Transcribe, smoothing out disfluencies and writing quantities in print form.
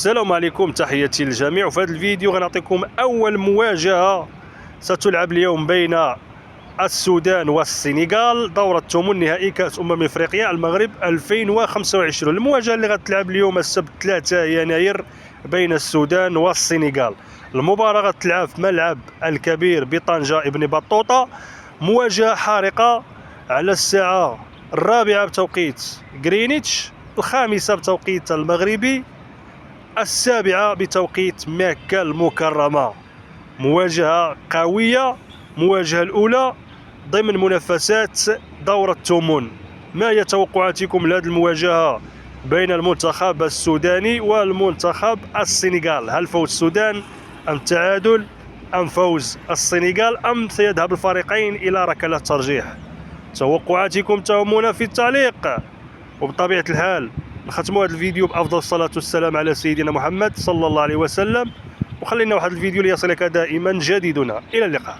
السلام عليكم، تحياتي للجميع. وفي هذا الفيديو غنعطيكم اول مواجهه ستلعب اليوم بين السودان والسنغال، دورة ثمن نهائي كأس افريقيا المغرب 2025. المواجهه اللي غتلعب اليوم السبت 3 يناير بين السودان والسنغال. المباراه غتلعب في ملعب الكبير بطنجة ابن بطوطة. مواجهه حارقه على الساعه 4 بتوقيت غرينتش، 5 بتوقيت المغربي، 7 بتوقيت مكة المكرمة. مواجهة قوية، مواجهة الأولى ضمن منافسات دورة ثمن. ما هي توقعاتكم لهذه المواجهة بين المنتخب السوداني والمنتخب السنغال؟ هل فوز السودان أم التعادل أم فوز السنغال أم سيذهب الفريقين إلى ركلات ترجيح؟ توقعاتكم تهمنا في التعليق. وبطبيعة الحال نختموا هذا الفيديو بأفضل الصلاة والسلام على سيدنا محمد صلى الله عليه وسلم، وخلينا واحد الفيديو ليصلك دائما جديدنا. إلى اللقاء.